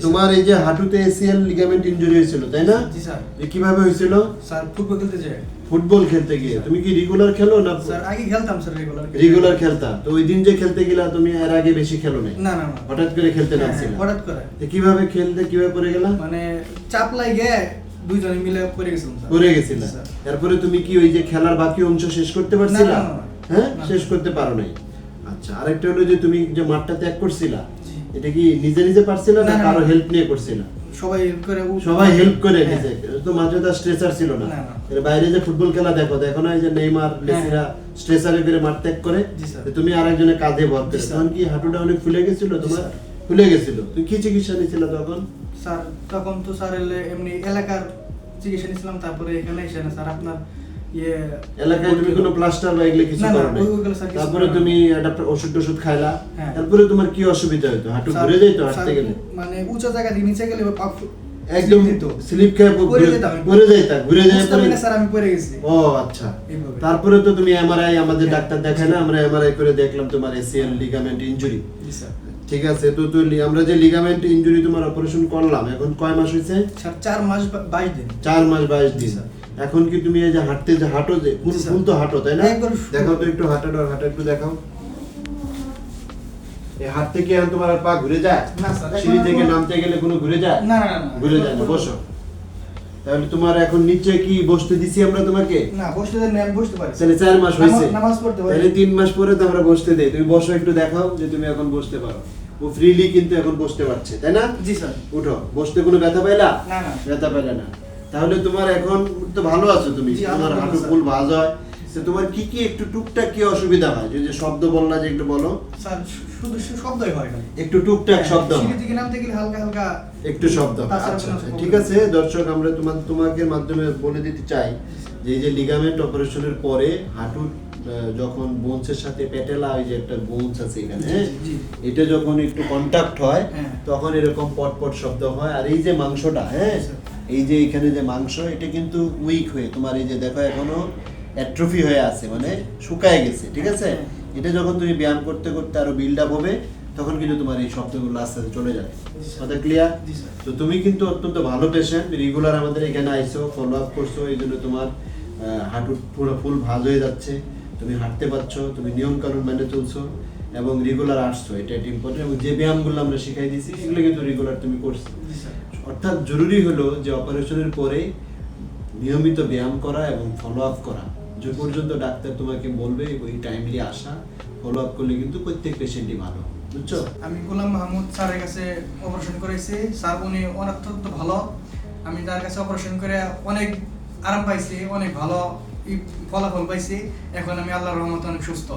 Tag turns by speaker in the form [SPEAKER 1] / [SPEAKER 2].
[SPEAKER 1] তোমার এই যে হাঁটুতে এসিএল লিগামেন্ট ইনজুরি হয়েছিল তাই না?
[SPEAKER 2] জি স্যার।
[SPEAKER 1] কিভাবে হয়েছিল?
[SPEAKER 2] স্যার ফুটবল খেলতে যাই।
[SPEAKER 1] ফুটবল খেলতে গিয়ে তুমি কি রেগুলার খেলো না?
[SPEAKER 2] স্যার আগে খেলতাম স্যার
[SPEAKER 1] রেগুলার খেলতা, তো ওই দিন যে খেলতে গেলা তুমি এর আগে বেশি খেলো না?
[SPEAKER 2] না না না,
[SPEAKER 1] হঠাৎ করে খেলতে নামছিলা?
[SPEAKER 2] হঠাৎ করে।
[SPEAKER 1] তো কিভাবে খেলতে কিভাবে পড়ে গেলা?
[SPEAKER 2] মানে চাপ লাগে দুইজনে মিলে পড়ে গেছিলাম স্যার।
[SPEAKER 1] পড়ে গেছিলা, তারপরে তুমি কি ওই যে খেলার বাকি অংশ শেষ করতে পারছিলা?
[SPEAKER 2] না, না, না।
[SPEAKER 1] হ্যাঁ,
[SPEAKER 2] না।
[SPEAKER 1] শেষ করতে পারো নাই। আচ্ছা, আরেকটা হলো যে তুমি যে মাঠটা ত্যাগ করছিলা,
[SPEAKER 2] জি।
[SPEAKER 1] এটা কি নিজে নিজে পারছিলা না
[SPEAKER 2] না, না,
[SPEAKER 1] কারো
[SPEAKER 2] না।
[SPEAKER 1] হেল্প নিয়ে করছিলা?
[SPEAKER 2] সবাই হেল্প করে
[SPEAKER 1] সবাই হেল্প করে
[SPEAKER 2] হ্যাঁ।
[SPEAKER 1] নিজে, তো মাঝে তো স্ট্রেচার ছিল না।
[SPEAKER 2] না, না।
[SPEAKER 1] এর বাইরে যে ফুটবল খেলা দেখো না, এই যে নেইমার মেসিরা স্ট্রেচারে করে মাঠ ত্যাগ করে,
[SPEAKER 2] জি স্যার।
[SPEAKER 1] তো তুমি আরেকজনের কাঁধে ভর করে,
[SPEAKER 2] জি স্যার।
[SPEAKER 1] তখন কি হাঁটুটা অনেক ফুলে গেছিল তোমার?
[SPEAKER 2] স্যার।
[SPEAKER 1] ফুলে গেছিল, তুমি কি চিকিৎসা নিয়েছিল তখন?
[SPEAKER 2] স্যার তখন তো স্যার এমনি এলাকার চিকিৎসা নিয়েছিলাম, তারপরে এখানে এসে না স্যার আপনার
[SPEAKER 1] এলাকায় তুমি কোনো প্লাস্টার বা এগুলো কিছু
[SPEAKER 2] না, না,
[SPEAKER 1] করো না?
[SPEAKER 2] ওইগুলো স্যার কিছু
[SPEAKER 1] তারপরে
[SPEAKER 2] করা
[SPEAKER 1] তুমি একটা ওষুধ খাইলা,
[SPEAKER 2] হ্যাঁ।
[SPEAKER 1] তারপরে তোমার কি অসুবিধা হতো? হাঁটু
[SPEAKER 2] স্যার,
[SPEAKER 1] ঘুরে যেত হাঁটতে
[SPEAKER 2] স্যার,
[SPEAKER 1] গেলে?
[SPEAKER 2] মানে উঁচু জায়গা থেকে নিচে গেলে পা
[SPEAKER 1] একদম
[SPEAKER 2] দিত।
[SPEAKER 1] স্লিপ খেয়ে
[SPEAKER 2] পড়ে যেতাম।
[SPEAKER 1] ঘুরে যাইতা, ঘুরে যাই
[SPEAKER 2] বুঝতে পারি না স্যার আমি পড়ে গেছি।
[SPEAKER 1] ও আচ্ছা।
[SPEAKER 2] এইভাবে।
[SPEAKER 1] তারপরে তো তুমি এমআরআই, আমাদের
[SPEAKER 2] হ্যাঁ।
[SPEAKER 1] ডাক্তার দেখায় না, আমরা এমআরআই করে দেখলাম তোমার এসিএল লিগামেন্ট ইনজুরি।
[SPEAKER 2] জি স্যার।
[SPEAKER 1] ঠিক আছে, তো আমরা যে লিগামেন্ট ইনজুরি তোমার অপারেশন করলাম, এখন কয় মাস হয়েছে?
[SPEAKER 2] স্যার 4 মাস 22 দিন।
[SPEAKER 1] 4 মাস 22 দিন।
[SPEAKER 2] স্যার।
[SPEAKER 1] এখন কি তুমি এই যে হাঁটতে যে হাঁটো, যে ফুল
[SPEAKER 2] জি স্যার।
[SPEAKER 1] ফুল তো হাঁটো তাই না?
[SPEAKER 2] একদম।
[SPEAKER 1] দেখাও তো একটু হাঁটা একটু দেখাও। এই হাঁটতে কি এখন তোমার আর পা ঘুরে যায়?
[SPEAKER 2] না স্যার, এখন
[SPEAKER 1] সিঁড়ি থেকে
[SPEAKER 2] এখন-
[SPEAKER 1] নামতে গেলে কোনো ঘুরে যায়?
[SPEAKER 2] না না না,
[SPEAKER 1] ঘুরে যায় না, বসো। তাহলে তোমার এখন নিচে কি বসতে দিছি আমরা তোমাকে?
[SPEAKER 2] না বসতে দেন না, আমি বসতে পারি।
[SPEAKER 1] তাহলে 4 মাস হয়েছে,
[SPEAKER 2] নামাজ পড়তে পারি।
[SPEAKER 1] তাহলে 3 মাস পরে তো আমরা বসতে দেই। তুমি বসো, একটু দেখাও যে তুমি এখন বসতে পারো। ও ফ্রিলি কিন্তু এখন বসতে পারছে তাই না?
[SPEAKER 2] জি স্যার।
[SPEAKER 1] উঠো, বসতে কোনো ব্যথা পাইলা?
[SPEAKER 2] না না।
[SPEAKER 1] ব্যথা পাইলা না, তাহলে তোমার এখন তো ভালো আছো তুমি,
[SPEAKER 2] জি,
[SPEAKER 1] তোমার
[SPEAKER 2] আলহামদুলিল্লাহ
[SPEAKER 1] হাঁটু
[SPEAKER 2] স্যার।
[SPEAKER 1] ফুল ভাঁজ হয়। তো তোমার কি কি একটু টুকটাক কি অসুবিধা হয়? যে শব্দ বললা যে একটু বলো।
[SPEAKER 2] স্যার শুধু শব্দই হয় খালি।
[SPEAKER 1] একটু টুকটাক শব্দ হয়,
[SPEAKER 2] সিঁড়ি থেকে নামতে গেলে হালকা হালকা
[SPEAKER 1] একটু শব্দ হয়।
[SPEAKER 2] তাছাড়া
[SPEAKER 1] আচ্ছা
[SPEAKER 2] কোনো
[SPEAKER 1] আচ্ছা,
[SPEAKER 2] শব্দ
[SPEAKER 1] ঠিক
[SPEAKER 2] নেই।
[SPEAKER 1] আছে দর্শক, আমরা তোমাকে মাধ্যমে বলে দিতে চাই যে এই যে লিগামেন্ট অপারেশনের পরে হাঁটুর যখন বোনসের সাথে প্যাটেলা, ওই যে একটা বোনস আছে এখানে,
[SPEAKER 2] জি,
[SPEAKER 1] হ্যাঁ?
[SPEAKER 2] জি।
[SPEAKER 1] এটা যখন একটু কন্টাক্ট হয়
[SPEAKER 2] হ্যাঁ।
[SPEAKER 1] তখন এরকম পটপট শব্দ হয়। আর এই যে মাংসটা, হ্যাঁ,
[SPEAKER 2] আচ্ছা।
[SPEAKER 1] এই যে এখানে যে মাংস, এটা কিন্তু উইক হয়ে তোমার এই যে দেখো এখনো অ্যাট্রফি হয়ে আছে, মানে শুকায় গেছে, ঠিক আছে? এটা যখন তুমি ব্যায়াম করতে করতে আরো বিল্ড আপ হবে, তখন কিন্তু তোমার এই শব্দগুলো আস্তে আস্তে চলে যাবে।
[SPEAKER 2] জি স্যার।
[SPEAKER 1] কথা ক্লিয়ার?
[SPEAKER 2] জি স্যার।
[SPEAKER 1] তো তুমি কিন্তু অত্যন্ত ভালো পেশেন্ট, রেগুলার আমাদের এখানে আইছো, ফলো আপ করছো, এই জন্য তোমার হাঁটু পুরো ফুল ভাঁজ হয়ে যাচ্ছে, তুমি হাঁটতে পারছো, তুমি নিয়ম কানুন মেনে চলছো এবং রেগুলার আসছো, এটা একটা ইম্পর্টেন্ট। এবং যে ব্যায়ামগুলো আমরা শিখাই দিয়েছি এগুলো কিন্তু রেগুলার তুমি করছো।
[SPEAKER 2] জি স্যার।
[SPEAKER 1] অর্থাৎ জরুরি হলো যে অপারেশনের পরে নিয়মিত ব্যায়াম করা এবং ফলো আপ করা, যে পর্যন্ত ডাক্তার তোমাকে বলবে ওই টাইমলি আসা, ফলো আপ করলে কিন্তু প্রত্যেক পেশেন্টই ভালো, বুঝছো?
[SPEAKER 2] আমি গোলাম মাহমুদ স্যারের কাছে অপারেশন করেছি। স্যার উনি অত্যন্ত ভালো। আমি তার কাছে অপারেশন করে অনেক আরাম পাইছি, অনেক ভালো ফলাফল পাইছি। এখন আমি আল্লাহর রহমতে অনেক সুস্থ।